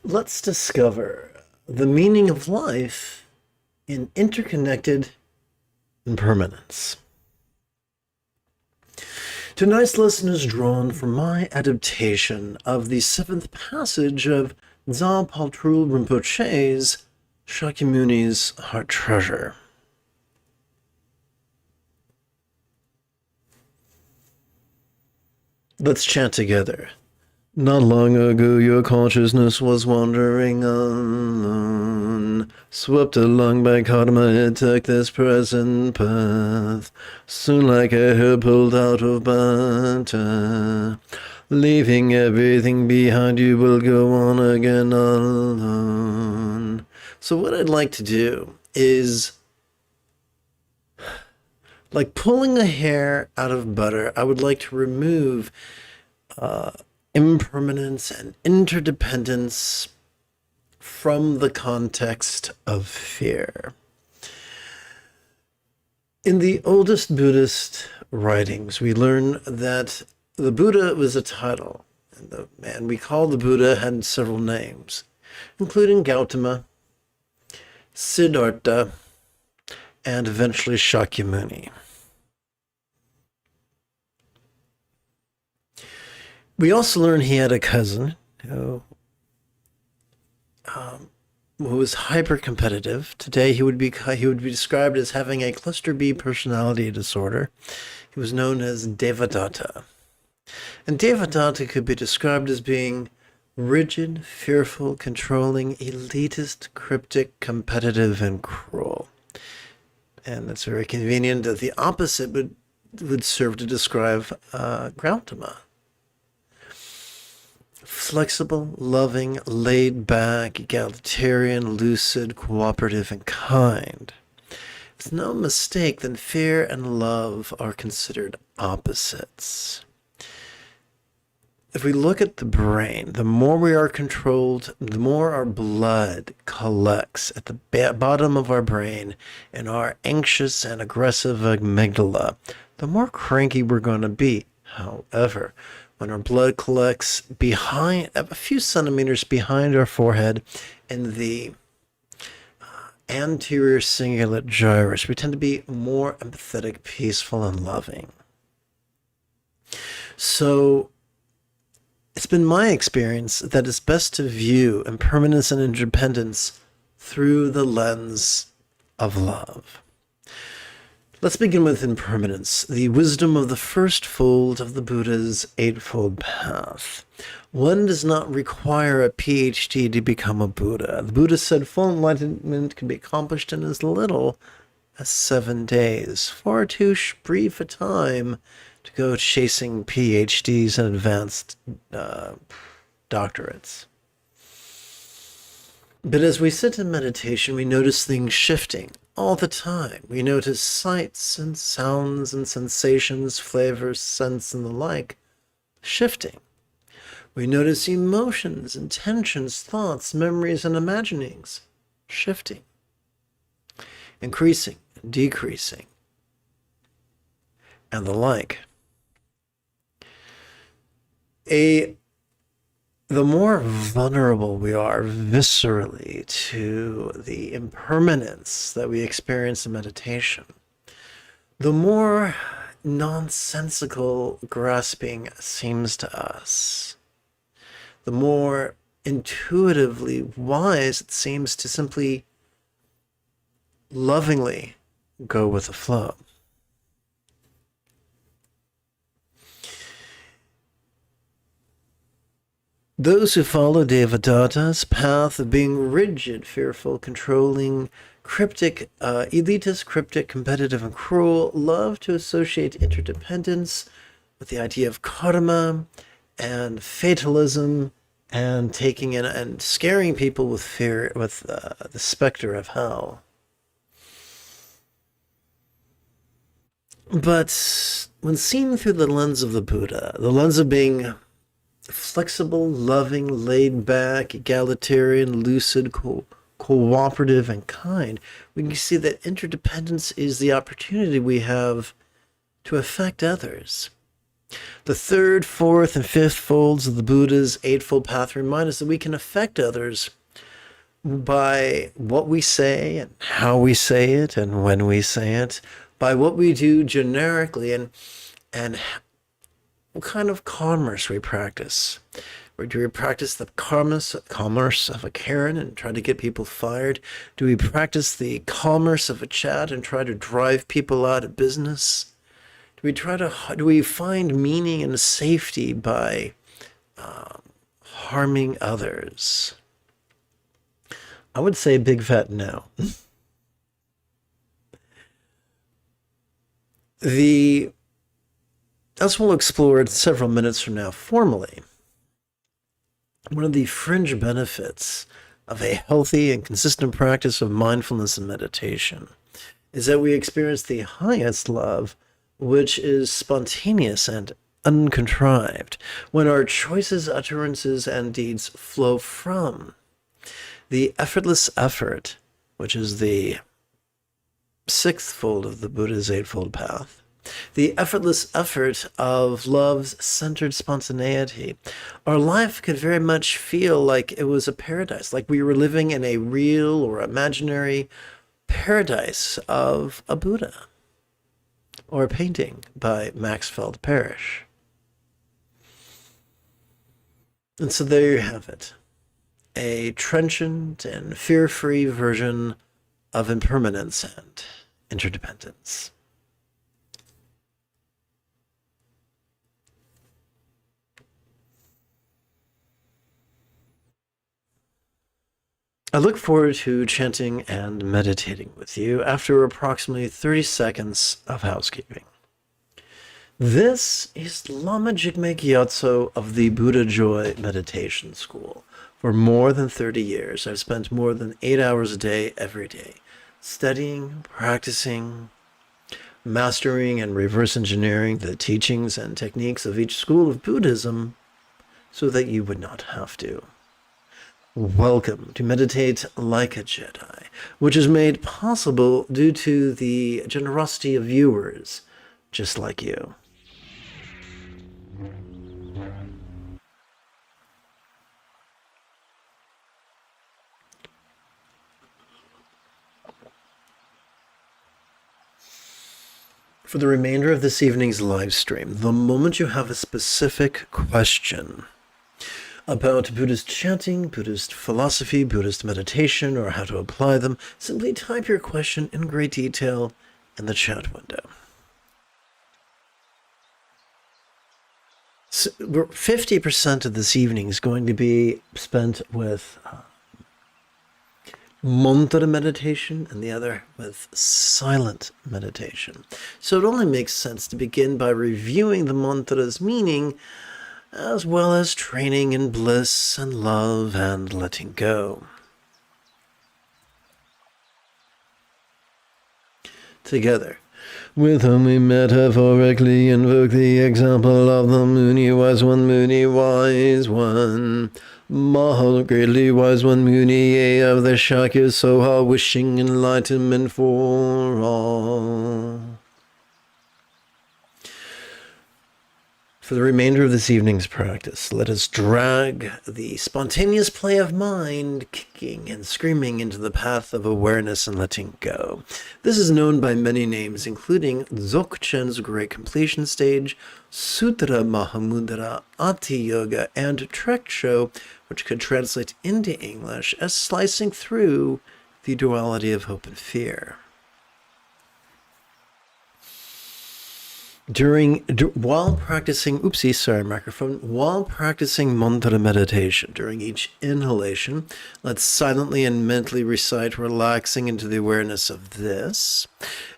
Let's discover the meaning of life in interconnected impermanence. Tonight's lesson is drawn from my adaptation of the seventh passage of Dzogchen Rinpoche's Shakyamuni's Heart Treasure. Let's chant together. Not long ago your consciousness was wandering on, swept along by karma it took this present path, soon like a hair pulled out of butter, leaving everything behind you will go on again alone. So what I'd like to do is, like pulling a hair out of butter, I would like to remove impermanence and interdependence from the context of fear. In the oldest Buddhist writings, we learn that the Buddha was a title, and the man we call the Buddha had several names, including Gautama, Siddhartha, and eventually Shakyamuni. We also learn he had a cousin who was hyper-competitive. Today he would be described as having a cluster B personality disorder. He was known as Devadatta. And Devadatta could be described as being rigid, fearful, controlling, elitist, cryptic, competitive, and cruel. And it's very convenient that the opposite would serve to describe Gautama. Flexible, loving, laid back, egalitarian, lucid, cooperative, and kind. It's no mistake that fear and love are considered opposites. If we look at the brain, the more we are controlled, the more our blood collects at the bottom of our brain in our anxious and aggressive amygdala, the more cranky we're going to be. However, when our blood collects behind, a few centimeters behind our forehead in the anterior cingulate gyrus, we tend to be more empathetic, peaceful, and loving. So it's been my experience that it's best to view impermanence and interdependence through the lens of love. Let's begin with impermanence, the wisdom of the first fold of the Buddha's Eightfold Path. One does not require a PhD to become a Buddha. The Buddha said full enlightenment can be accomplished in as little as 7 days, far too brief a time to go chasing PhDs and advanced doctorates. But as we sit in meditation, we notice things shifting all the time. We notice sights and sounds and sensations, flavors, scents, and the like shifting. We notice emotions, intentions, thoughts, memories, and imaginings shifting, increasing, decreasing, and the like. The more vulnerable we are viscerally to the impermanence that we experience in meditation, the more nonsensical grasping seems to us, the more intuitively wise it seems to simply lovingly go with the flow. Those who follow Devadatta's path of being rigid, fearful, controlling, cryptic, elitist, cryptic, competitive, and cruel, love to associate interdependence with the idea of karma and fatalism and taking in and scaring people with fear, with the specter of hell. But when seen through the lens of the Buddha, the lens of being flexible, loving, laid back, egalitarian, lucid, cooperative, and kind, we can see that interdependence is the opportunity we have to affect others. The third, fourth, and fifth folds of the Buddha's Eightfold Path remind us that we can affect others by what we say and how we say it and when we say it, by what we do generically and what kind of commerce we practice. Or do we practice the commerce of a Karen and try to get people fired? Do we practice the commerce of a chat and try to drive people out of business? Do we find meaning and safety by harming others? I would say big fat no. As we'll explore in several minutes from now formally, one of the fringe benefits of a healthy and consistent practice of mindfulness and meditation is that we experience the highest love, which is spontaneous and uncontrived, when our choices, utterances, and deeds flow from the effortless effort, which is the sixth fold of the Buddha's Eightfold Path. The effortless effort of love's centered spontaneity. Our life could very much feel like it was a paradise, like we were living in a real or imaginary paradise of a Buddha, or a painting by Maxfield Parrish. And so there you have it, a trenchant and fear-free version of impermanence and interdependence. I look forward to chanting and meditating with you after approximately 30 seconds of housekeeping. This is Lama Jigme Gyatso of the Buddha Joy Meditation School. For more than 30 years, I've spent more than 8 hours a day every day, studying, practicing, mastering, and reverse engineering the teachings and techniques of each school of Buddhism so that you would not have to. Welcome to Meditate Like a Jedi, which is made possible due to the generosity of viewers just like you. For the remainder of this evening's live stream, the moment you have a specific question about Buddhist chanting, Buddhist philosophy, Buddhist meditation, or how to apply them, simply type your question in great detail in the chat window. So 50% of this evening is going to be spent with mantra meditation and the other with silent meditation. So it only makes sense to begin by reviewing the mantra's meaning as well as training in bliss and love and letting go. Together, with whom we metaphorically invoke the example of the Muni wise one, Muni wise one. Mahal greatly wise one, Muni of the Shakya Soha, wishing enlightenment for all. For the remainder of this evening's practice, let us drag the spontaneous play of mind kicking and screaming into the path of awareness and letting go. This is known by many names, including Dzogchen's Great Completion Stage, Sutra Mahamudra, Ati Yoga, and Treksho, which could translate into English as slicing through the duality of hope and fear. While practicing mantra meditation, during each inhalation, let's silently and mentally recite, relaxing into the awareness of this.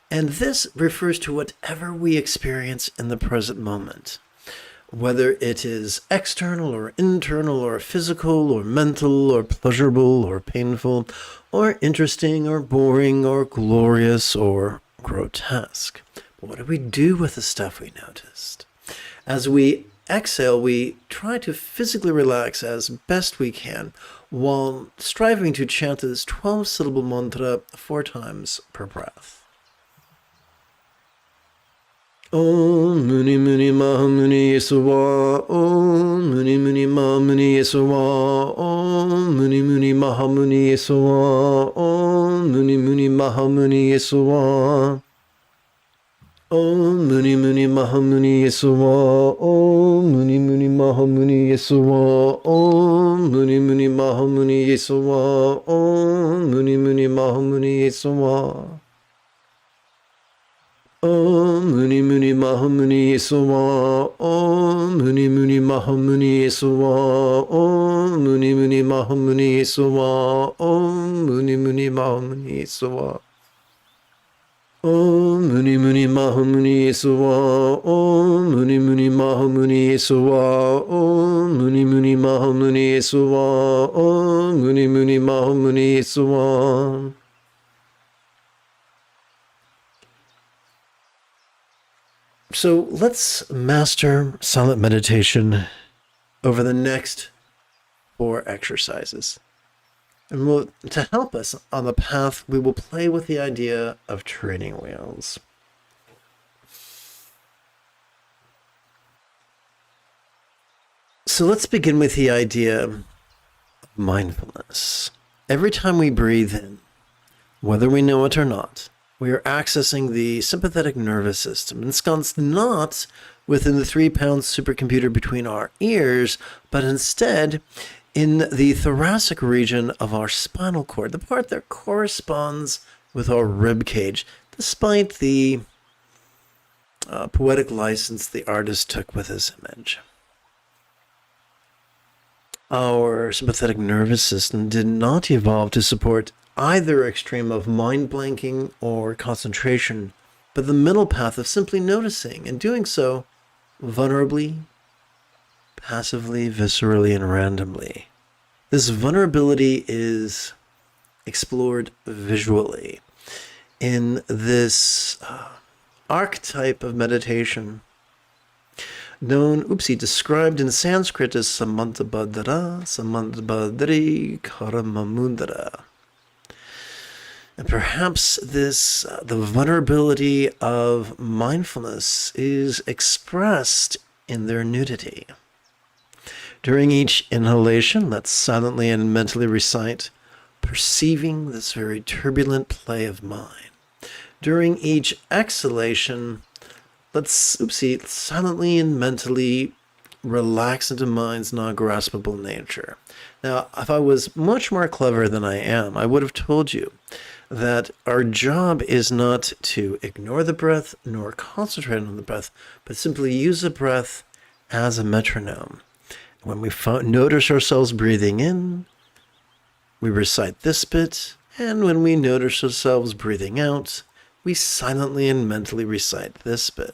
And this refers to whatever we experience in the present moment, whether it is external or internal or physical or mental or pleasurable or painful or interesting or boring or glorious or grotesque. What do we do with the stuff we noticed? As we exhale, we try to physically relax as best we can while striving to chant this 12-syllable mantra 4 times per breath. Om Muni Muni Mahamuni Yesuwa. Om Muni Muni Mahamuni Yesuwa. Om Muni Muni Mahamuni Yesuwa. Om Muni Muni Mahamuni Yesuwa. Om Muni Muni Mahamuni Yesuwa. Om Muni Muni Mahamuni Yesuwa. Om Muni Muni Mahamuni Yesuwa. Om Muni Muni Mahamuni Yesuwa. Om Muni Muni Mahamuni Yesuwa. Om Muni Muni Mahamuni Yesuwa. Om Muni Muni Mahamuni Yesuwa. Om Muni Muni Mahamuni Yesuwa. Om Muni Muni Mahamuni Yesuwa. Om Muni Muni Mahamuni Yesuwa. Om Muni Muni Mahamuni Yesuwa. Om Muni Muni Mahamuni Yesuwa. So let's master silent meditation over the next 4 exercises. And to help us on the path, we will play with the idea of training wheels. So let's begin with the idea of mindfulness. Every time we breathe in, whether we know it or not, we are accessing the sympathetic nervous system, ensconced not within the 3-pound supercomputer between our ears, but instead in the thoracic region of our spinal cord, the part that corresponds with our rib cage, despite the poetic license the artist took with his image. Our sympathetic nervous system did not evolve to support either extreme of mind blanking or concentration, but the middle path of simply noticing and doing so vulnerably, passively, viscerally, and randomly. This vulnerability is explored visually in this archetype of meditation described in Sanskrit as Samantabhadra, Samantabhadri, Karamamundra. And perhaps the vulnerability of mindfulness is expressed in their nudity. During each inhalation, let's silently and mentally recite, perceiving this very turbulent play of mind. During each exhalation, let's silently and mentally relax into mind's non-graspable nature. Now, if I was much more clever than I am, I would have told you that our job is not to ignore the breath nor concentrate on the breath, but simply use the breath as a metronome. When we notice ourselves breathing in, we recite this bit, and when we notice ourselves breathing out, we silently and mentally recite this bit.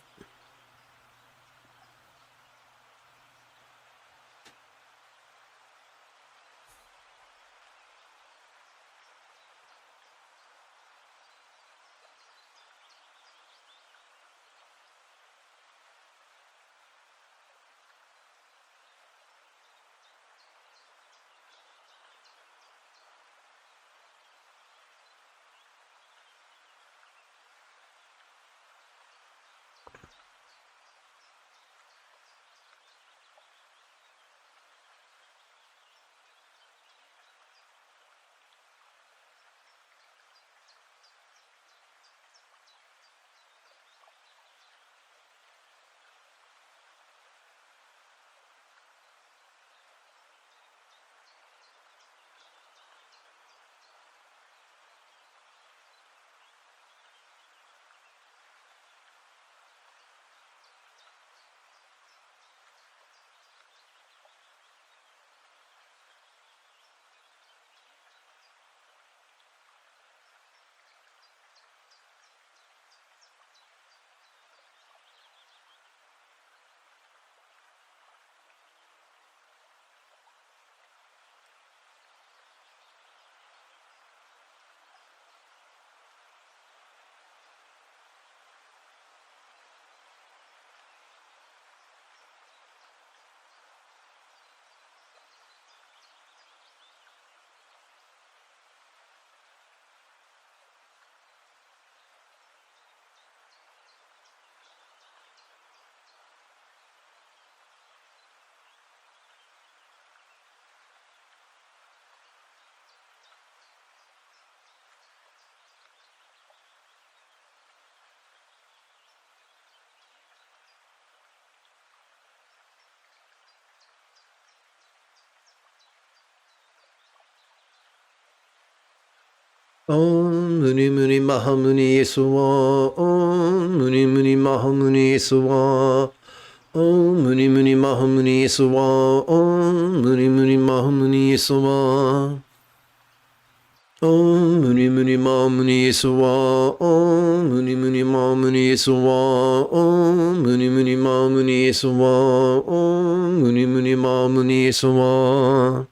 Om Muni Muni Mahamuni Swa. Om Muni Muni Mahamuni Swa. Om Muni Muni Mahamuni Swa. Om Muni Muni Mahamuni Swa. Om Muni Muni Mahamuni Swa. Om Muni Muni Mahamuni Swa. Om Muni Muni Mahamuni Swa. Om Muni Muni Mahamuni Swa.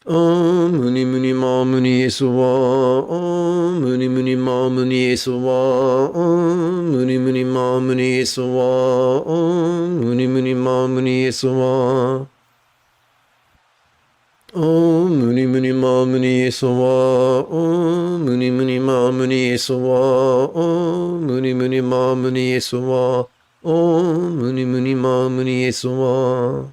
Om Muni Muni Mahamuni Swa. Om Muni Muni Mahamuni Swa. Om Muni Muni Mahamuni Swa. Om Muni Muni Mahamuni Swa. Om Muni Muni Mahamuni Swa. Om Muni Muni Mahamuni Swa. Om Muni Muni Mahamuni Swa. Om Muni Muni Mahamuni Swa.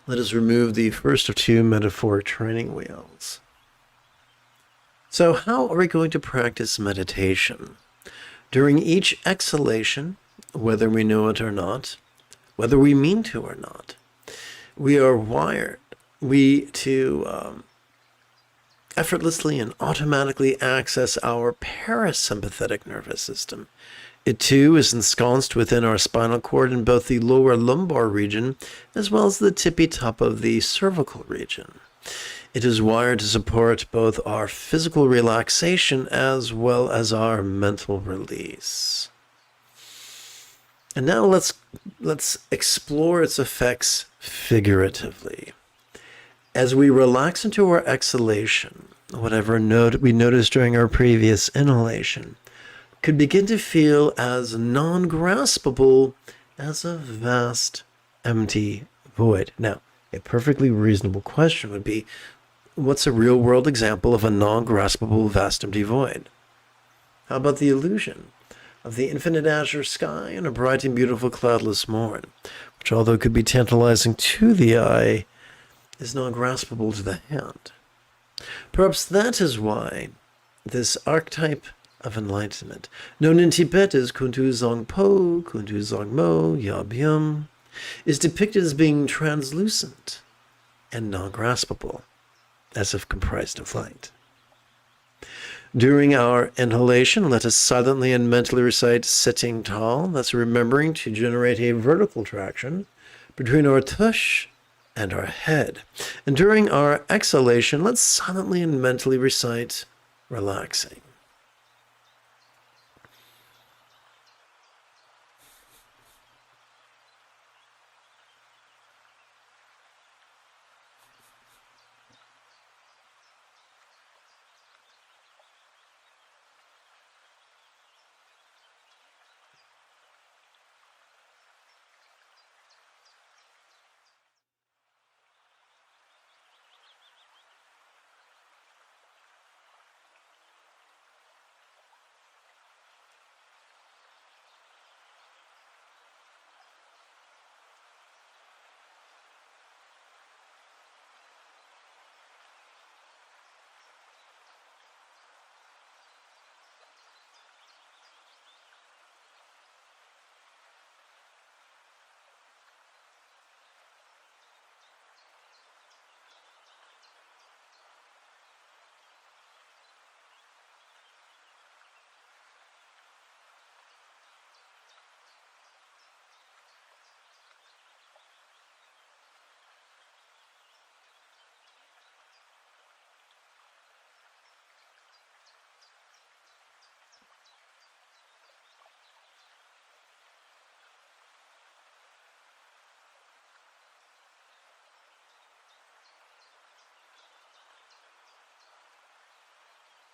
Let us remove the first of two metaphoric training wheels. So how are we going to practice meditation? During each exhalation, whether we know it or not, whether we mean to or not, we are wired to effortlessly and automatically access our parasympathetic nervous system. It too is ensconced within our spinal cord in both the lower lumbar region as well as the tippy top of the cervical region. It is wired to support both our physical relaxation as well as our mental release. And now let's explore its effects figuratively. As we relax into our exhalation, whatever we noticed during our previous inhalation could begin to feel as non-graspable as a vast, empty void. Now, a perfectly reasonable question would be, what's a real-world example of a non-graspable, vast, empty void? How about the illusion of the infinite azure sky and a bright and beautiful cloudless morn, which, although could be tantalizing to the eye, is non-graspable to the hand? Perhaps that is why this archetype of enlightenment, known in Tibet as Kuntu Zongpo, Kuntu Zongmo, Yabyum, is depicted as being translucent and non-graspable, as if comprised of light. During our inhalation, let us silently and mentally recite sitting tall. That's remembering to generate a vertical traction between our tush and our head. And during our exhalation, let's silently and mentally recite relaxing.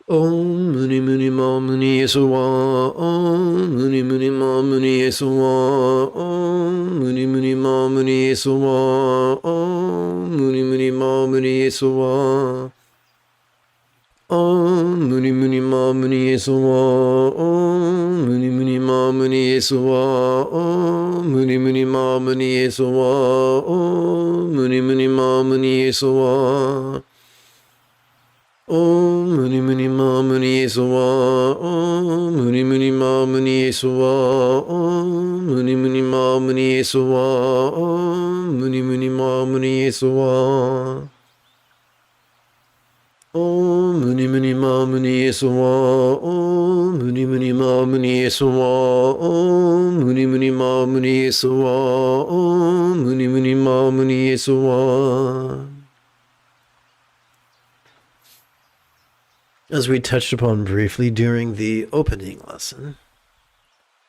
Om Muni Muni Ma Muni Swa. Om Muni Muni Ma Muni Swa. Om Muni Muni Ma Muni Swa. Om Muni Muni Ma Muni Swa. Om Muni Muni Ma Muni Swa. Om Muni Muni Ma Muni Swa. Om Muni Muni Ma Muni Swa. Om Muni Muni Ma Muni Swa. Om Muni Muni Ma Muni Swa. Om Muni Muni Ma Muni Swa. Om muni muni ma muni sowa, om muni muni ma muni sowa. Om muni muni ma muni sowa, om muni muni ma muni sowa, om muni muni ma muni sowa, om muni muni ma muni sowa. As we touched upon briefly during the opening lesson,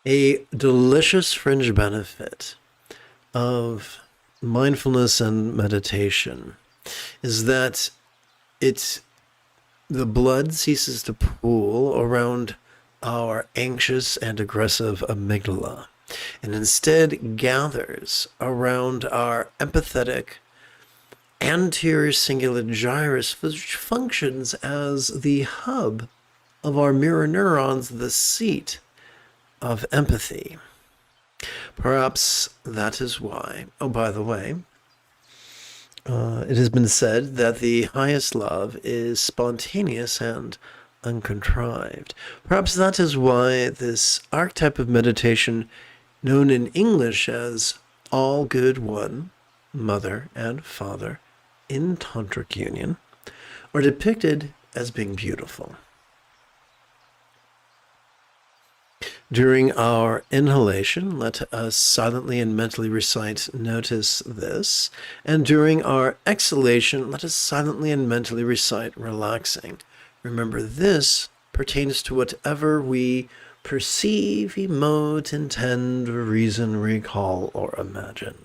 a delicious fringe benefit of mindfulness and meditation is that the blood ceases to pool around our anxious and aggressive amygdala and instead gathers around our empathetic anterior cingulate gyrus, which functions as the hub of our mirror neurons, the seat of empathy. Perhaps that is why, oh, by the way, it has been said that the highest love is spontaneous and uncontrived. Perhaps that is why this archetype of meditation, known in English as all good one, mother and father, in tantric union, are depicted as being beautiful. During our inhalation, let us silently and mentally recite, notice this. And during our exhalation, let us silently and mentally recite, relaxing. Remember, this pertains to whatever we perceive, emote, intend, reason, recall, or imagine.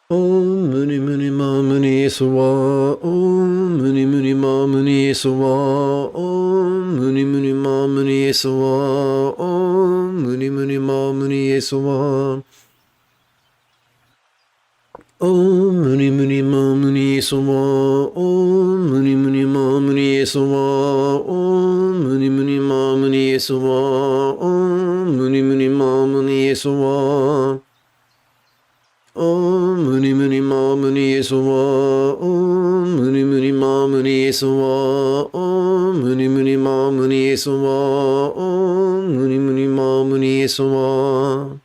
Om muni muni ma muni sawa, om muni muni ma muni sawa, om muni muni ma muni sawa, om muni muni ma muni sawa. Om muni muni ma muni sawa, om muni muni ma muni sawa, om muni muni ma muni sawa, om muni muni ma muni sawa. Om muni muni ma muni sawa, om muni muni ma muni sawa, om muni muni ma muni sawa, om muni muni ma muni sawa.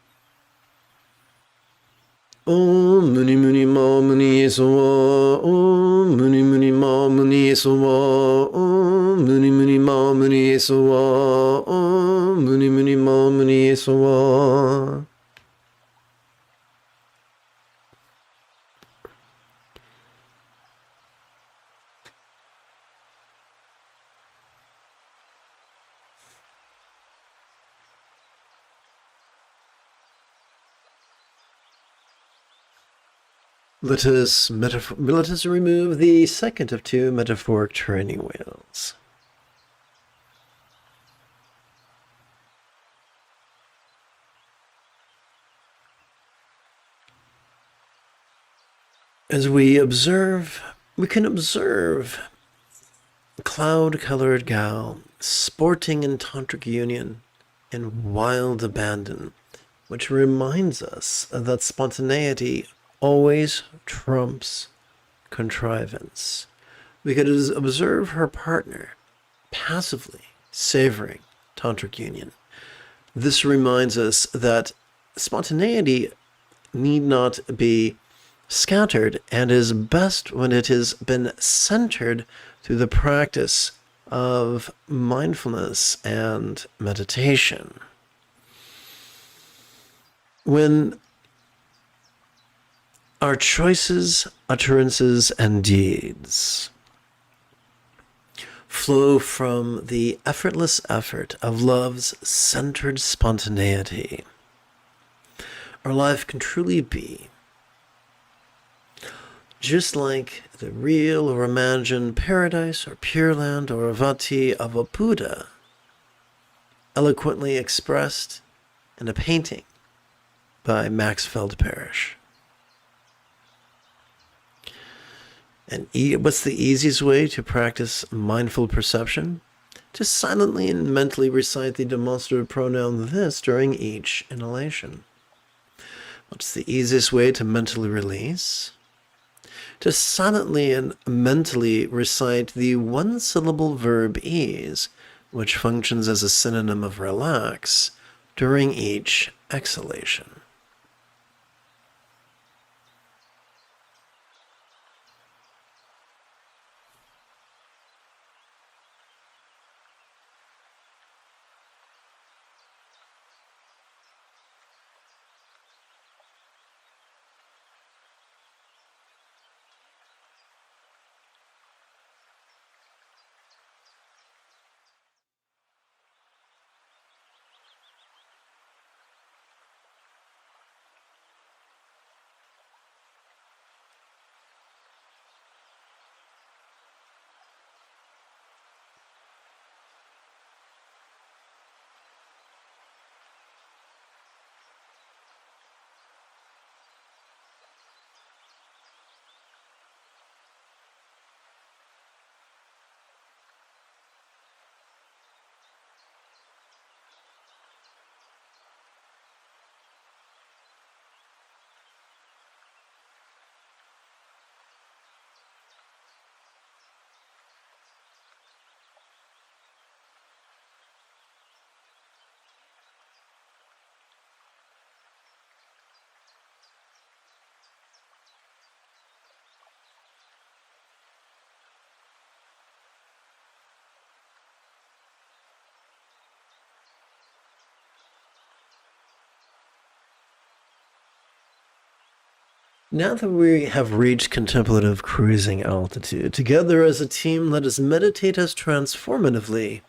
Om muni muni ma muni sawa, om muni muni ma muni sawa, om muni muni ma muni sawa, om muni muni ma muni sawa. Let us remove the second of two metaphoric training wheels. As we observe, we can observe a cloud-colored gal sporting in tantric union in wild abandon, which reminds us that spontaneity always trumps contrivance. We could observe her partner passively savoring tantric union. This reminds us that spontaneity need not be scattered and is best when it has been centered through the practice of mindfulness and meditation. When our choices, utterances, and deeds flow from the effortless effort of love's centered spontaneity, our life can truly be just like the real or imagined paradise or pure land or vati of a Buddha, eloquently expressed in a painting by Max Feldparrish. And what's the easiest way to practice mindful perception? To silently and mentally recite the demonstrative pronoun this during each inhalation. What's the easiest way to mentally release? To silently and mentally recite the one-syllable verb ease, which functions as a synonym of relax, during each exhalation. Now that we have reached contemplative cruising altitude, together as a team, let us meditate as transformatively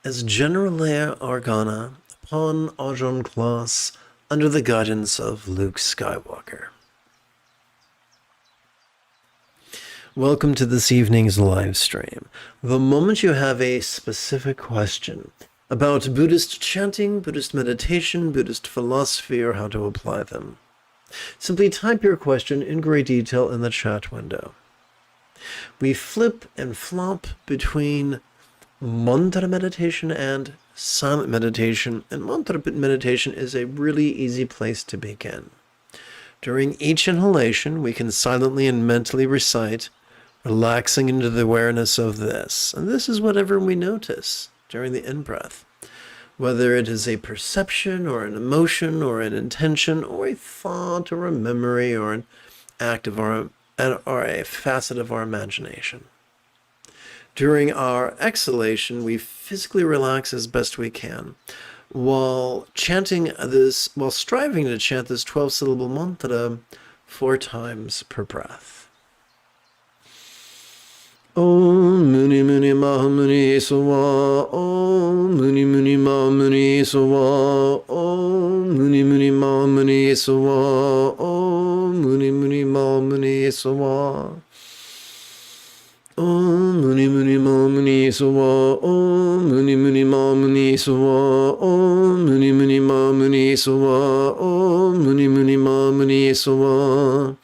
as General Leia Organa upon Aujon Class under the guidance of Luke Skywalker. Welcome to this evening's live stream. The moment you have a specific question about Buddhist chanting, Buddhist meditation, Buddhist philosophy, or how to apply them, simply type your question in great detail in the chat window. We flip and flop between mantra meditation and silent meditation, and mantra meditation is a really easy place to begin. During each inhalation, we can silently and mentally recite, relaxing into the awareness of this. And this is whatever we notice during the in-breath. Whether it is a perception or an emotion or an intention or a thought or a memory or an act of or a facet of our imagination. During our exhalation, we physically relax as best we can while striving to chant this 12-syllable mantra 4 times per breath. Om Muni Muni Mahamuni Sawa, Om Muni Muni Mahamuni Sawa, Om Muni Muni Mahamuni Sawa, Om Muni Muni Mahamuni Sawa, Om Muni Muni Mahamuni Sawa, Om Muni Muni Mahamuni Sawa, Om Muni Muni Mahamuni Sawa, Om Muni Muni Mahamuni Sawa.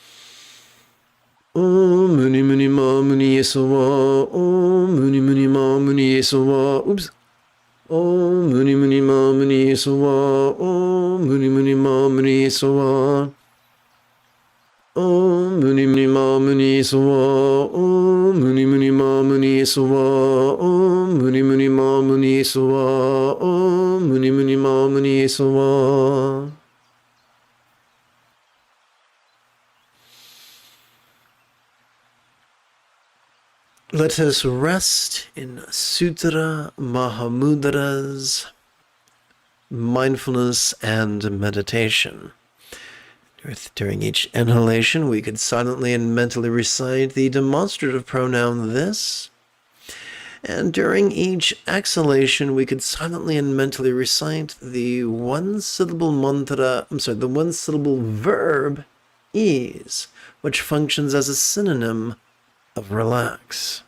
Om Muni Muni Mahamuni Sawa, Om Muni Muni Mahamuni Sawa, Om Muni Muni Mahamuni Sawa, Om Muni Muni Mahamuni Sawa, Om Muni Muni Mahamuni Sawa, Om Muni Muni Mahamuni Sawa, Om Muni Muni Mahamuni Sawa, Om Muni Muni Mahamuni Sawa. Let us rest in Sutra Mahamudra's mindfulness and meditation. During each inhalation, we could silently and mentally recite the demonstrative pronoun this. And during each exhalation, we could silently and mentally recite the one-syllable verb ease, which functions as a synonym of relax.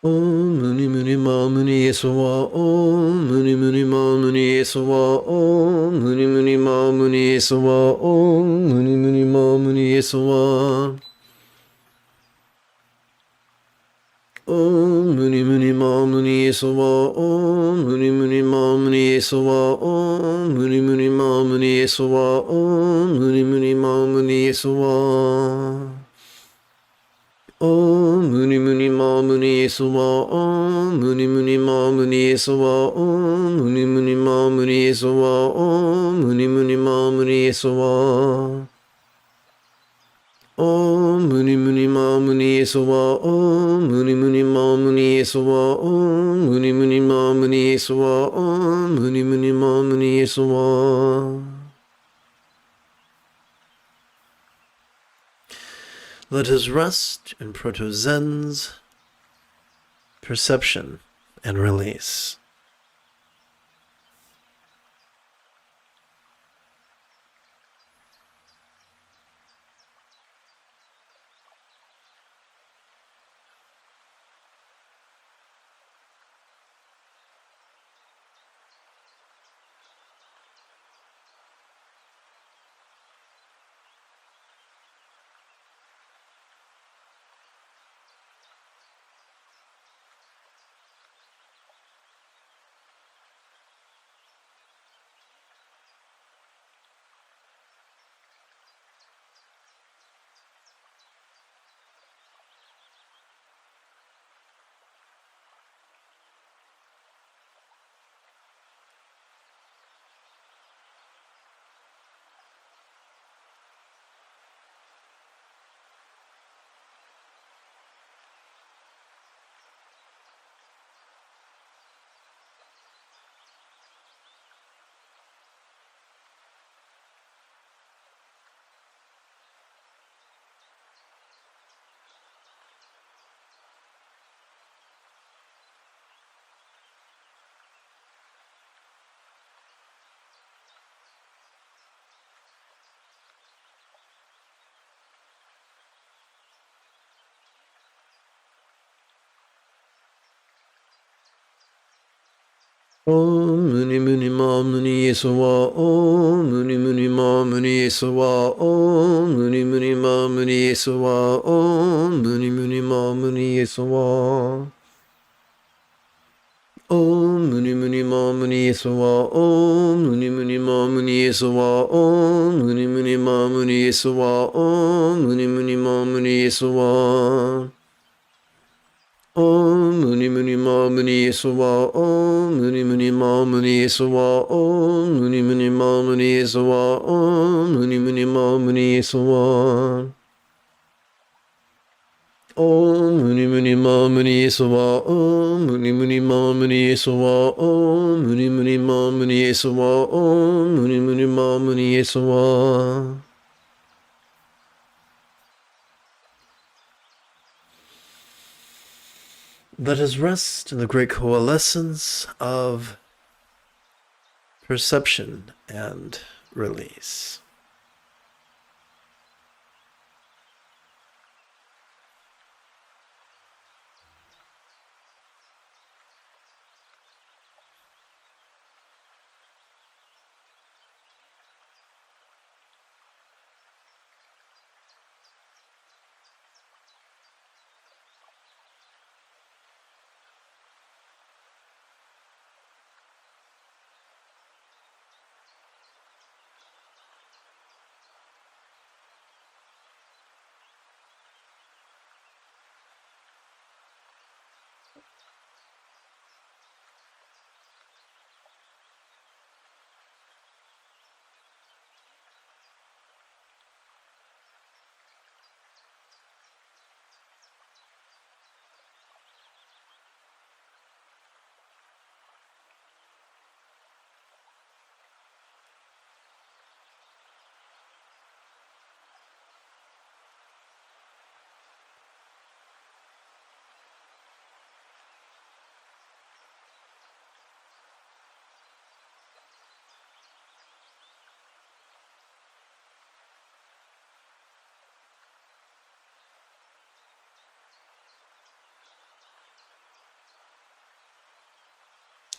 Om Muni Muni Ma Muni Eswa Om Muni Muni Ma Muni Eswa Om Muni Muni Ma Muni Eswa Om Muni Muni Ma Muni Eswa Om Muni Muni Ma Muni Eswa Om Muni Muni Ma Muni Eswa Om Muni Muni Ma Muni Eswa Om Muni Muni Ma Muni Eswa Om Muni Muni Ma Muni Eswa Om Muni Muni Ma Muni Eswa Om Muni Muni Ma Muni Eswa Om Muni Muni Ma Muni Eswa Om Muni Muni Ma Muni Eswa Om Muni Muni Ma Muni Eswa Om Muni Muni Ma Muni Eswa Om Muni Muni Ma Muni Eswa. Let us rest in Proto-Zen's perception and release. Om Muni Muni Ma Muni Eswa Om Muni Muni Ma Muni Eswa Om Muni Muni Ma Muni Eswa Om Muni Muni Ma Muni Eswa Om Muni Muni Ma Muni Eswa Om Muni Muni Ma Muni Eswa Om Muni Muni Ma Muni Eswa Om Muni Muni Ma Muni Eswa Om Muni Muni Ma Muni Eswa Om Muni Muni Ma Muni Eswa Om Muni Muni Ma Muni Eswa Om Muni Muni Ma Muni Eswa Om Muni Muni Ma Muni Sawa. Om Muni Muni Ma Muni Sawa. Om Muni Muni Ma Muni Sawa. Om Muni Muni Ma Muni Sawa. Let us rest in the great coalescence of perception and release.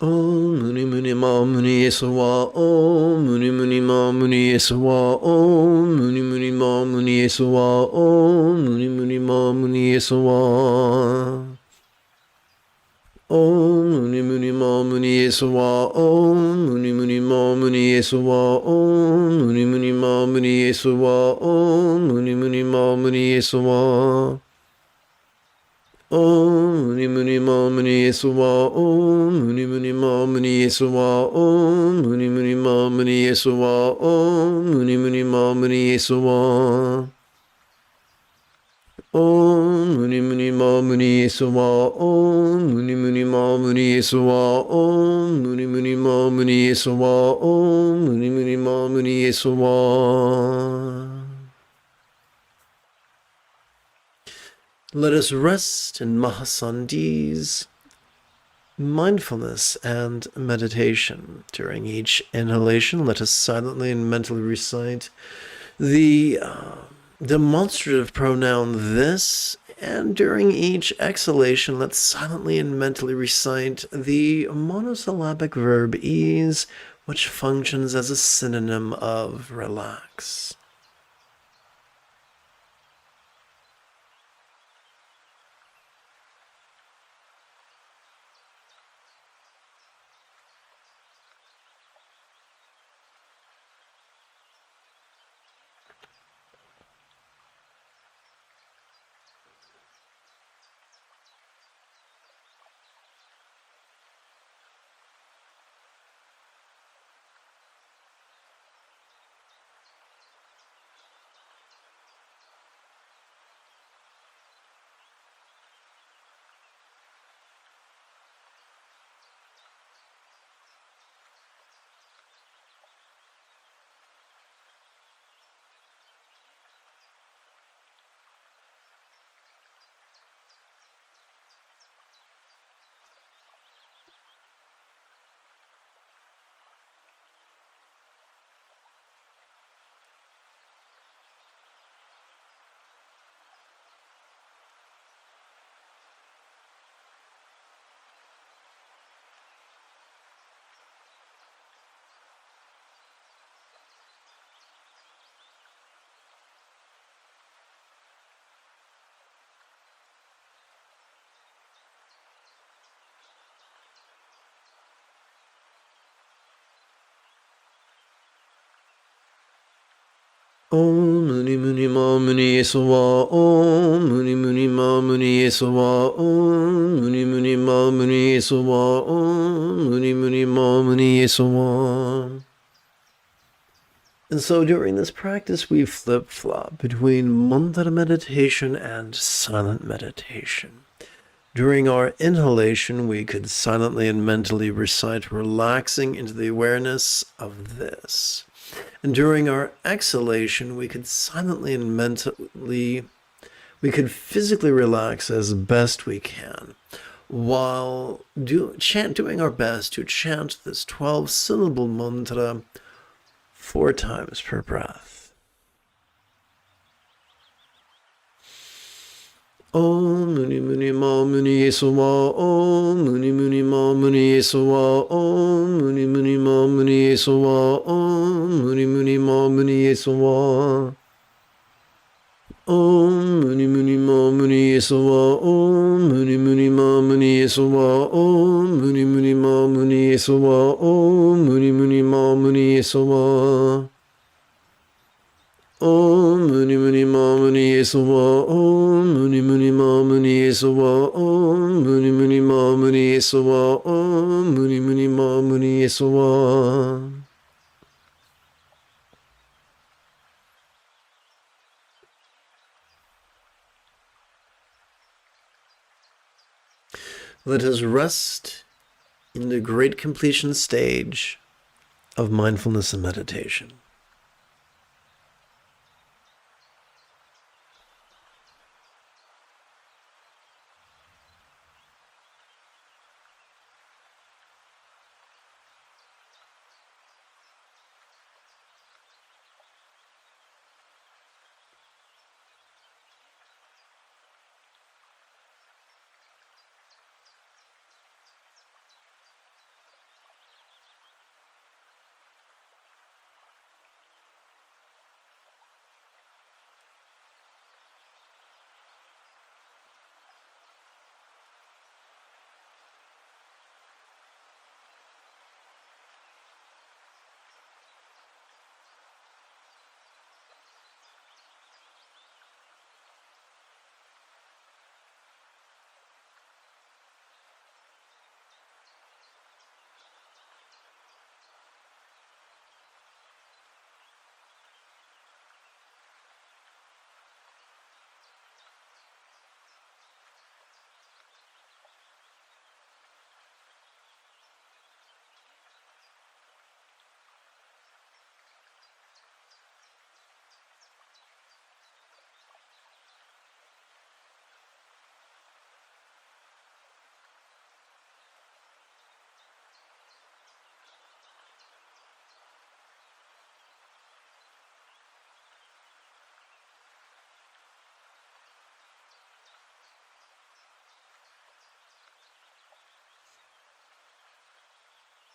Om Muni Muni Ma Muni Sawa. Om Muni Muni Ma Muni Sawa. Om Muni Muni Ma Muni Sawa. Om Muni Muni Ma Muni Sawa. Om Muni Muni Ma Muni Sawa. Om Muni Muni Ma Muni Sawa. Om Muni Muni Ma Muni Sawa. Om Muni Muni Ma Muni Sawa. Om Muni Muni Ma Muni Sawa. Om Muni Muni Ma Muni Sawa. Om Muni Muni Ma Muni Sawa. Om Muni Muni Ma Muni Sawa. Om Muni Muni Ma Muni Sawa. Om Muni Muni Ma Muni Sawa. Om Muni Muni Ma Muni Sawa. Om Muni Muni Ma Muni Sawa. Let us rest in Mahasandhi's mindfulness and meditation. During each inhalation, let us silently and mentally recite the demonstrative pronoun this, and during each exhalation, let's silently and mentally recite the monosyllabic verb ease, which functions as a synonym of relax. Om Muni Muni Ma Muni Sawa. Om Muni Muni Ma Muni Sawa. Om Muni Muni Ma Muni Sawa. Om Muni Muni Ma Muni Sawa. And so during this practice, we flip-flop between mantra meditation and silent meditation. During our inhalation, we could silently and mentally recite relaxing into the awareness of this. And during our exhalation, we could silently and mentally, we could physically relax as best we can, while doing our best to chant this 12-syllable mantra 4 times per breath. Om Muni Muni Ma Muni Yesuwa, Om Muni Muni Ma Muni Yesuwa, Om Muni Muni Ma Muni Yesuwa, Om Muni Muni Ma Muni Yesuwa. Om Muni Muni Ma Muni Yesuwa, Om Muni Muni Ma Muni Yesuwa, Om Muni Muni Ma Muni Yesuwa, Om Muni Muni Ma Muni Yesuwa. Om Muni Muni Ma Muni Yesuwa, Om Muni Muni Ma Muni Yesuwa, Om Muni Muni Ma Muni Yesuwa, Om Muni Muni Ma Muni Yesuwa. Let us rest in the great completion stage of mindfulness and meditation.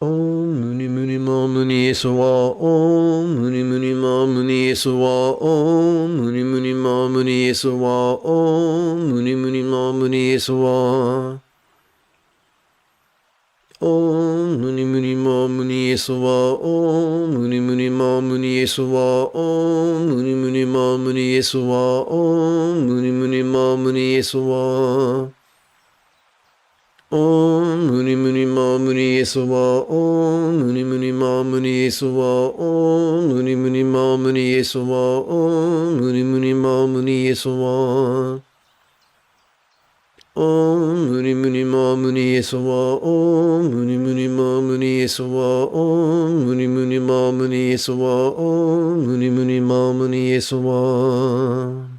Om Muni Muni Ma Muni Yesuwa, Om Muni Muni Ma Muni Yesuwa, Om Muni Muni Ma Muni Yesuwa, Om Muni Muni Ma Muni Yesuwa. Om Muni Muni Ma Muni Yesuwa, Om Muni Muni Ma Muni Yesuwa, Om Muni Muni Ma Muni Yesuwa, Om Muni Muni Ma Muni Yesuwa. Om Muni Muni Ma Muni Yesuwa, Om Muni Muni Ma Muni Yesuwa, Om Muni Muni Ma Muni Yesuwa, Om Muni Muni Ma Muni Yesuwa. Om Muni Muni Ma Muni Yesuwa, Om Muni Muni Ma Muni Yesuwa, Om Muni Muni Ma Muni Yesuwa, Om Muni Muni Ma Muni Yesuwa.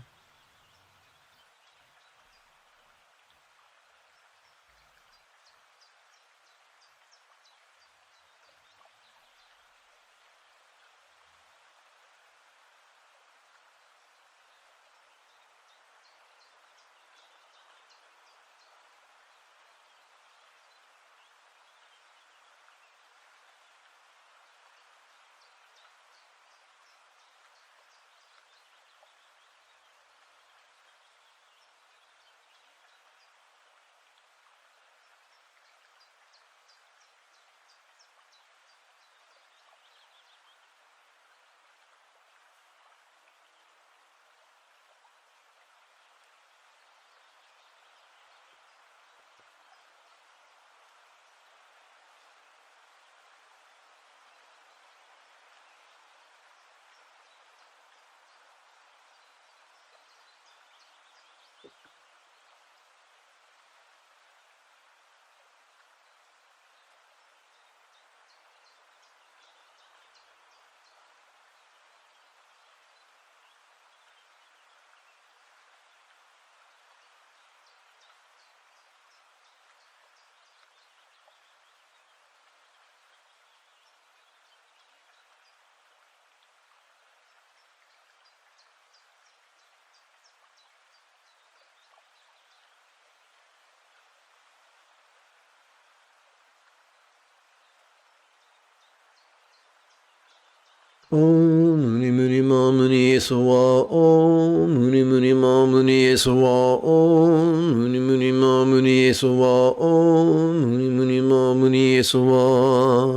Om Muni Muni Ma Muni Soa Om Muni Muni Ma Muni Soa Om Muni Muni Ma Muni Soa Om Muni Muni Ma Muni Soa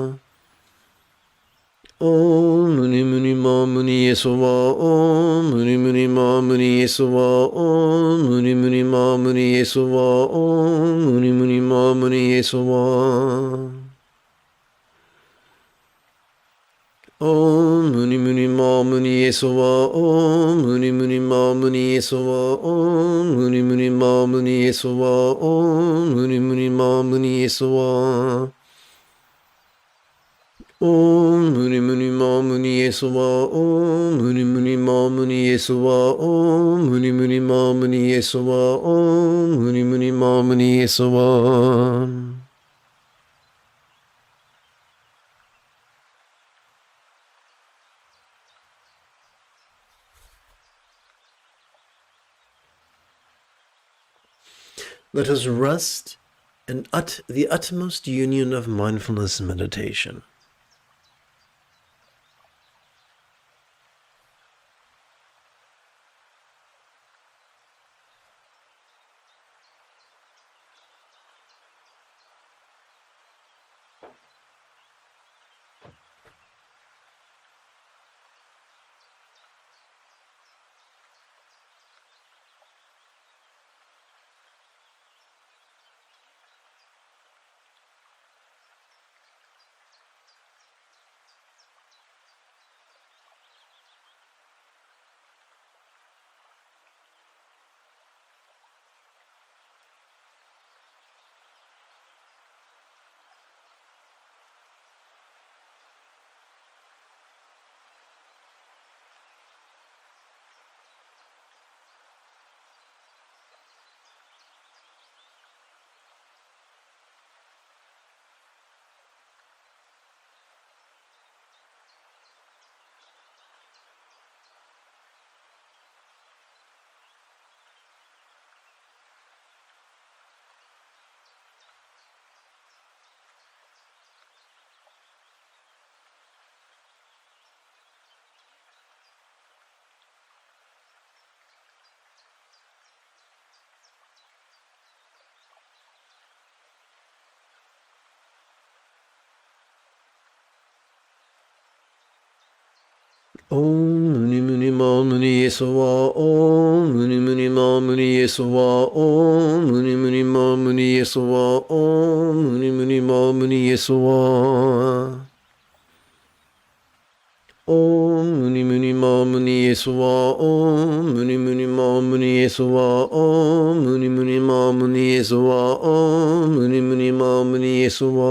Om Muni Muni Ma Muni Soa Om Muni Muni Ma Muni Soa Om Muni Muni Ma Muni Soa Om Muni Muni Ma Muni Soa Om Muni Muni Ma Muni Soa Om Muni Muni Ma Muni Soa Om Muni Muni Ma Muni Soa Om Muni Muni Ma Muni Soa Om Muni Muni Ma Muni Soa Om Muni Muni Ma Muni Soa Om Muni Muni Ma Muni Soa Om Muni Muni Ma Muni Soa Let us rest in the utmost union of mindfulness meditation. Om Muni Muni Ma Muni Soa Om Muni Muni Ma Muni Soa Om Muni Muni Ma Muni Soa Om Muni Muni Ma Muni Soa Om Muni Muni Ma Muni Soa Om Muni Muni Ma Muni Soa Om Muni Muni Ma Muni Soa Om Muni Muni Ma Muni Soa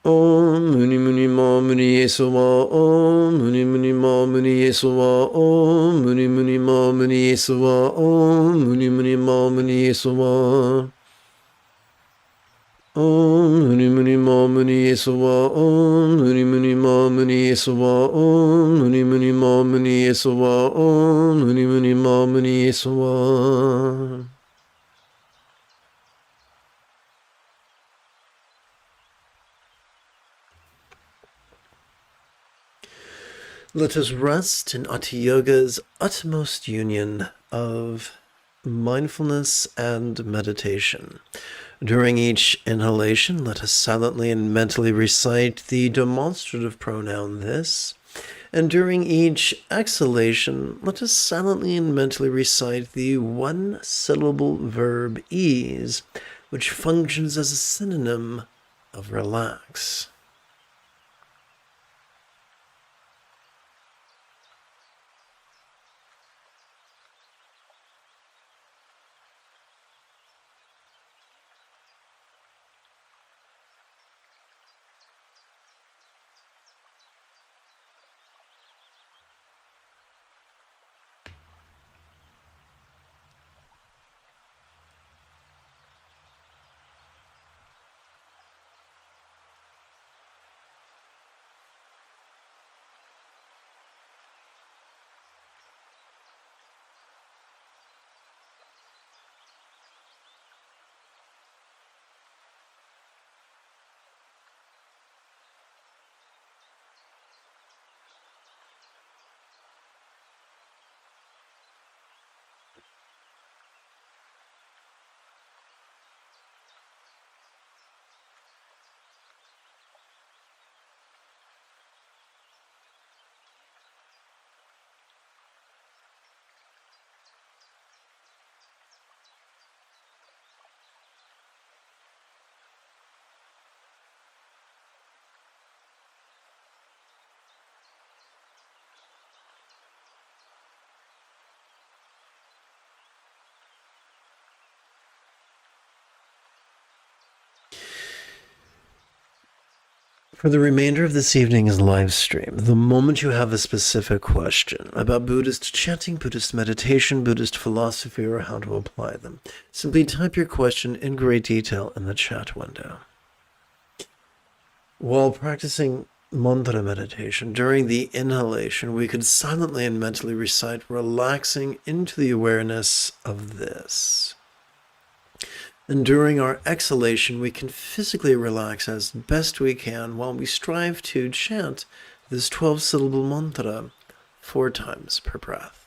Om Muni Muni Ma Muni Soa Om Muni Muni Ma Muni Soa Om Muni Muni Ma Muni Soa Om Muni Muni Ma Muni Soa Om Muni Muni Ma Muni Soa Om Muni Muni Ma Muni Soa Om Muni Muni Ma Muni Soa Om Muni Muni Ma Muni Soa Let us rest in Ati Yoga's utmost union of mindfulness and meditation. During each inhalation, let us silently and mentally recite the demonstrative pronoun this, and during each exhalation, let us silently and mentally recite the one-syllable verb ease, which functions as a synonym of relax. For the remainder of this evening's live stream, the moment you have a specific question about Buddhist chanting, Buddhist meditation, Buddhist philosophy, or how to apply them, simply type your question in great detail in the chat window. While practicing mantra meditation, during the inhalation, we could silently and mentally recite, relaxing into the awareness of this. And during our exhalation, we can physically relax as best we can while we strive to chant this 12-syllable mantra 4 times per breath.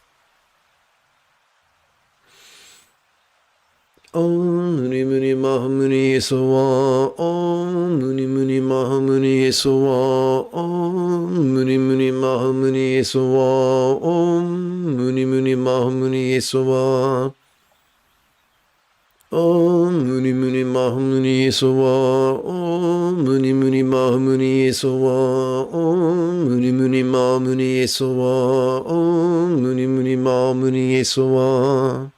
Om Muni Muni Mahamuni Sowa, Om Muni Muni Mahamuni Sowa, Om Muni Muni Mahamuni Sowa, Om Muni Muni Mahamuni Sowa. Om Muni Muni Mahamuni Sowa, Om Muni Muni Mahamuni Sowa, Om Muni Muni Mahamuni Sowa, Om Muni Muni Mahamuni Sowa.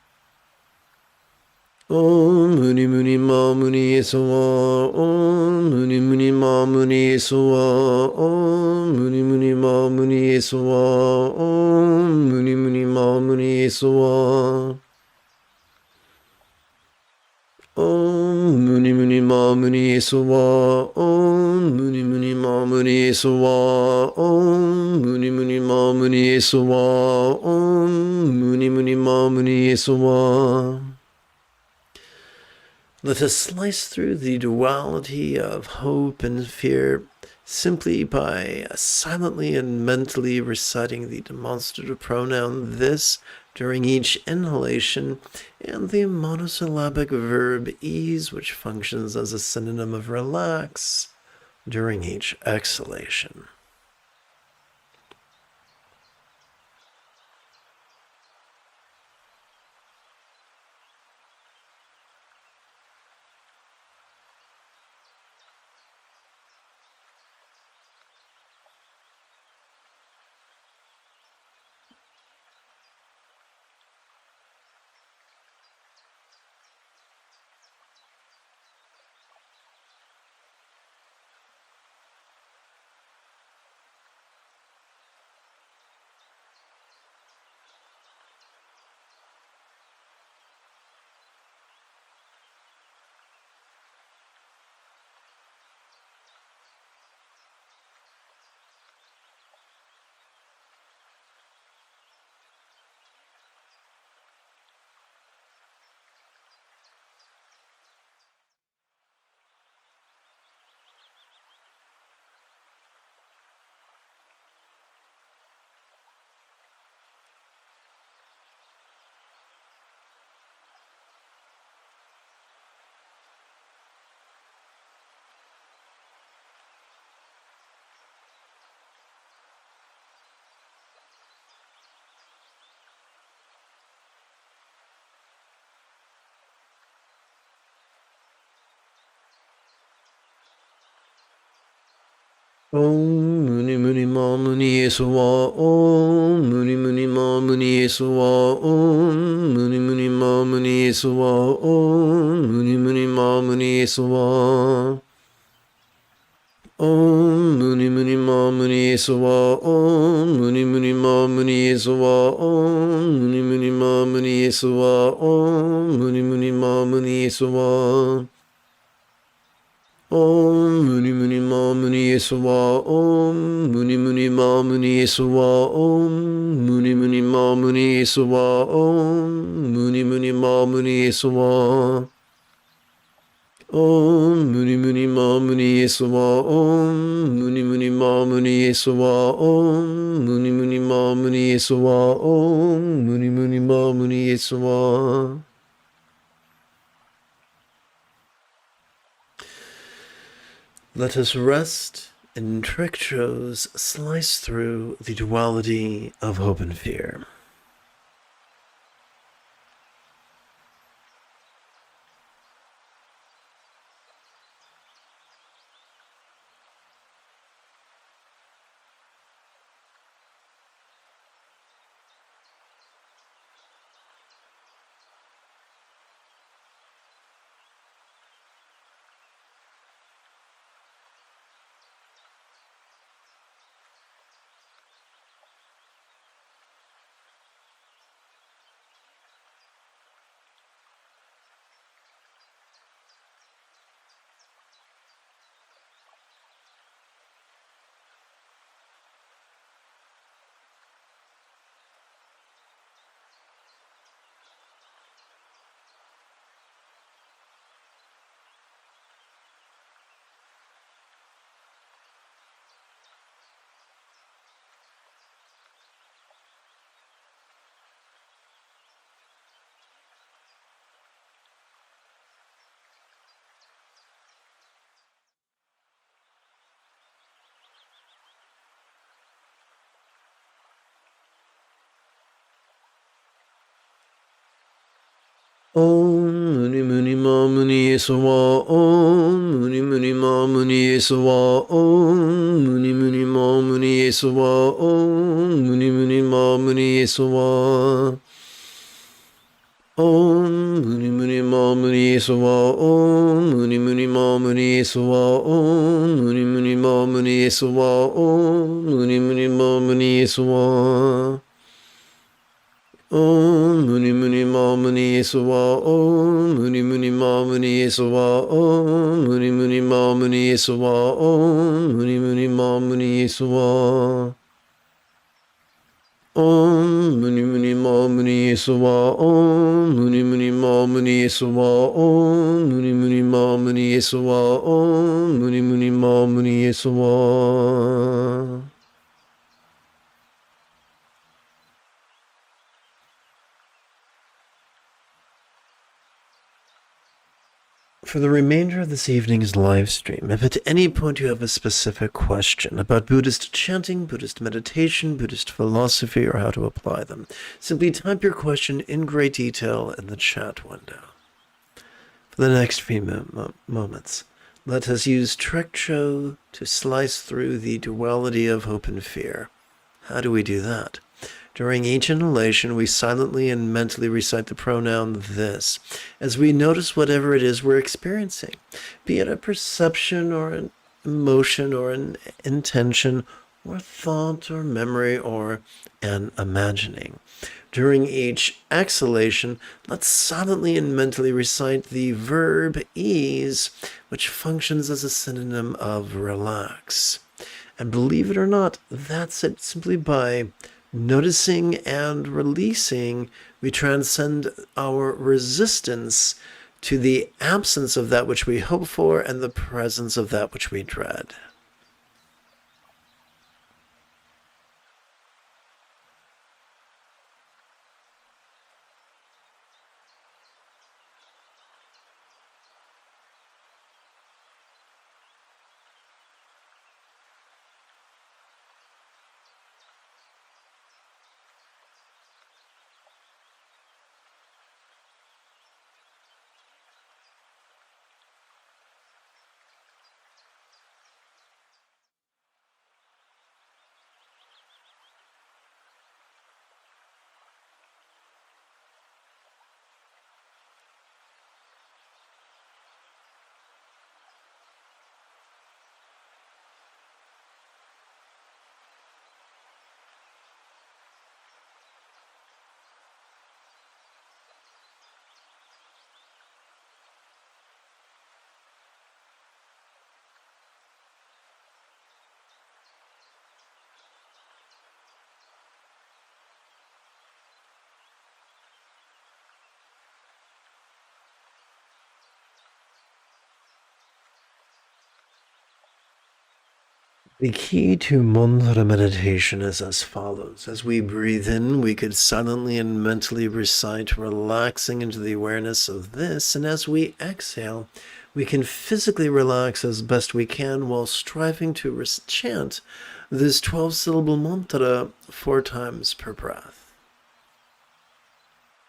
Om Muni Muni Mahamuni Sowa, Om Muni Muni Mahamuni Sowa, Om Muni Muni Mahamuni Sowa, Om Muni Muni Mahamuni Sowa. Om Muni Muni Mahamuni Sowa, Om Muni Muni Mahamuni Sowa, Om Muni Muni Mahamuni Sowa, Om Muni Muni Mahamuni Sowa. Let us slice through the duality of hope and fear simply by silently and mentally reciting the demonstrative pronoun this during each inhalation and the monosyllabic verb ease, which functions as a synonym of relax, during each exhalation. Om Muni Muni Mahamuni Sowa, Om Muni Muni Mahamuni Sowa, Om Muni Muni Mahamuni Sowa, Om Muni Muni Mahamuni Sowa. Om Muni Muni Mahamuni Sowa, Om Muni Muni Mahamuni Sowa, Om Muni Muni Mahamuni Sowa, Om Muni Muni Mahamuni Sowa. Om Muni Muni Mahamuni Sowa, Om Muni Muni Mahamuni Sowa, Om Muni Muni Mahamuni Sowa, Om Muni Muni Mahamuni Sowa. Om Muni Muni Mahamuni Sowa, Om Muni Muni Mahamuni Sowa, Om Muni Muni Mahamuni Sowa, Om Muni Muni Mahamuni Sowa. Let us rest in Trickshows slice through the duality of hope and fear. Om Muni Muni Ma Muni Swa Om Muni Muni Ma Muni Swa Om Muni Muni Ma Muni Swa Om Muni Muni Ma Muni Swa Om Muni Muni Ma Muni Swa Om Muni Muni Ma Muni Swa Om Muni Muni Ma Muni Swa Om Muni Muni Ma Muni Swa Om Muni Muni Ma Muni Swa Om Muni Muni Ma Muni Swa Om Muni Muni Ma Muni Swa Om Muni Muni Ma Muni Swa Om Muni Muni Ma Muni Swa Om Muni Muni Ma Muni Swa Om Muni Muni Ma Muni Swa Om Muni Muni Ma Muni Swa. For the remainder of this evening's live stream, if at any point you have a specific question about Buddhist chanting, Buddhist meditation, Buddhist philosophy, or how to apply them, simply type your question in great detail in the chat window. For the next few moments, let us use Trekcho to slice through the duality of hope and fear. How do we do that? During each inhalation, we silently and mentally recite the pronoun this, as we notice whatever it is we're experiencing, be it a perception or an emotion or an intention or thought or memory or an imagining. During each exhalation, let's silently and mentally recite the verb ease, which functions as a synonym of relax. And believe it or not, that's it. Simply by noticing and releasing, we transcend our resistance to the absence of that which we hope for and the presence of that which we dread. The key to mantra meditation is as follows. As we breathe in, we could silently and mentally recite, relaxing into the awareness of this, and as we exhale, we can physically relax as best we can while striving to chant this 12-syllable mantra 4 times per breath.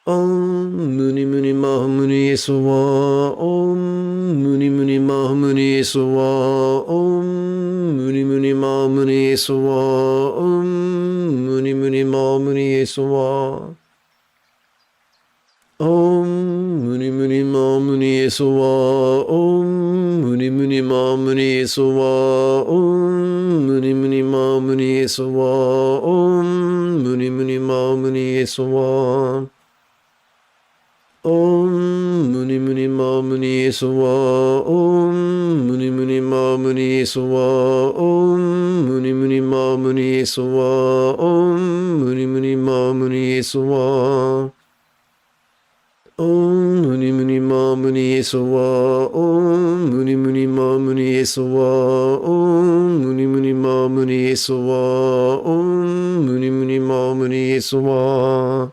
Om Muni Muni Maha Muni Swa Om Muni Muni Maha Muni Swa Om Muni Muni Maha Muni Swa Om Muni Muni Maha Muni Swa Om Muni Muni Maha Muni Swa Om Muni Muni Maha Muni Swa Om Muni Muni Maha Muni Swa Om Muni Muni Maha Muni Swa Om Muni Muni Ma Muni Swa Om Muni Muni Ma Muni Swa Om Muni Muni Ma Muni Swa Om Muni Muni Ma Muni Swa Om Muni Muni Ma Muni Swa Om Muni Muni Ma Muni Swa Om Muni Muni Ma Muni Swa Om Muni Muni Ma Muni Swa.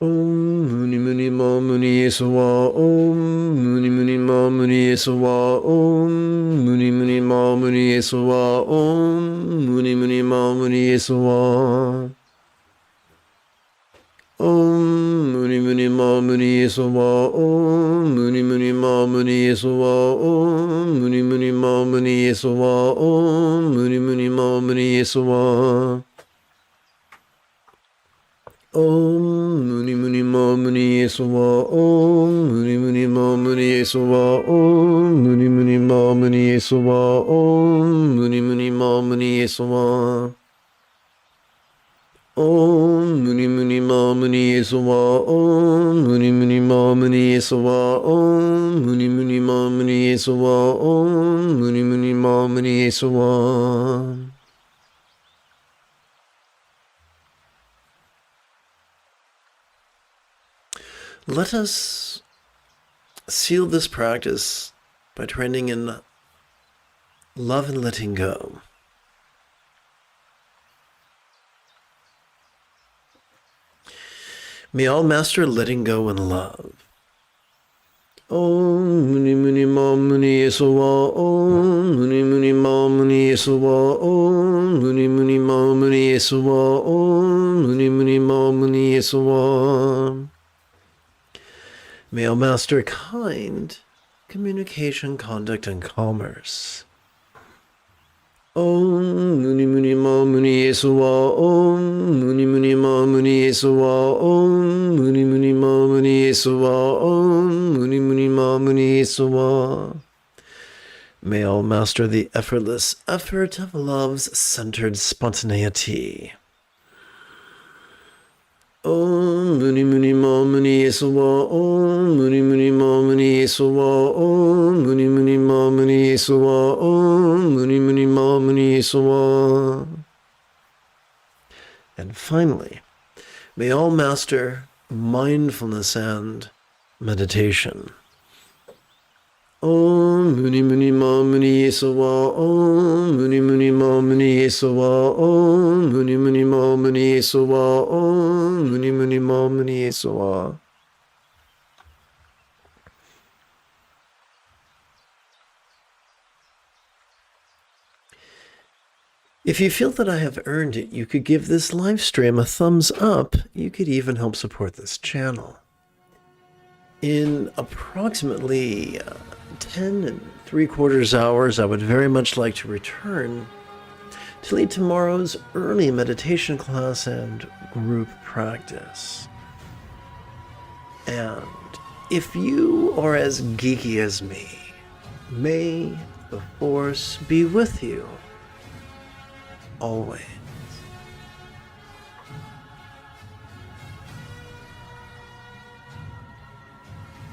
Om Muni Muni Ma Muni Yesuwa. Om Muni Muni Ma Muni Yesuwa. Om Muni Muni Ma Muni Yesuwa. Om Muni Muni Ma Muni Yesuwa. Om Muni Muni Ma Muni Yesuwa. Om Muni Muni Ma Muni Yesuwa. Om Muni Muni Ma Muni Yesuwa. Om Muni Muni Ma Muni Yesuwa. Om Muni Muni Ma Muni Yesuwa. Om Muni Muni Ma Muni Yesuwa. Om Muni Muni Ma Muni Yesuwa. Om Muni Muni Ma Muni Yesuwa. Om Muni Muni Ma Muni Yesuwa. Om Muni Muni Ma Muni Yesuwa. Om Muni Muni Ma Muni Yesuwa. Om Muni Muni Ma Muni Yesuwa. Let us seal this practice by training in love and letting go. May all master letting go and love. Om Muni Muni Ma Muni Yesuwa. Om Muni Muni Ma Muni Yesuwa. Om Muni Muni Ma Muni Yesuwa. Om Muni Muni Ma Muni Yesuwa. May all master kind, communication, conduct, and commerce. Om Muni Muni Ma Muni Yesuwa. Om Muni Muni Ma Muni Yesuwa. Om Muni Muni Ma Muni Yesuwa. Om Muni Muni Ma Muni Yesuwa. May all master the effortless effort of love's centered spontaneity. Om Muni Muni Ma Muni Yesuwa. Om Muni Muni Ma Muni Yesuwa. Om Muni Muni Ma Muni Yesuwa. Om Muni Muni Ma Muni Yesuwa. And finally, may all master mindfulness and meditation. Om Muni Muni Ma Muni Yesuwa. Om Muni Muni Ma Muni Yesuwa. Om Muni Muni Ma Muni Yesuwa. Om Muni Muni Ma Muni Yesuwa. If you feel that I have earned it, you could give this live stream a thumbs up. You could even help support this channel. In approximately 10 3/4 hours, I would very much like to return to lead tomorrow's early meditation class and group practice. And if you are as geeky as me, may the Force be with you always.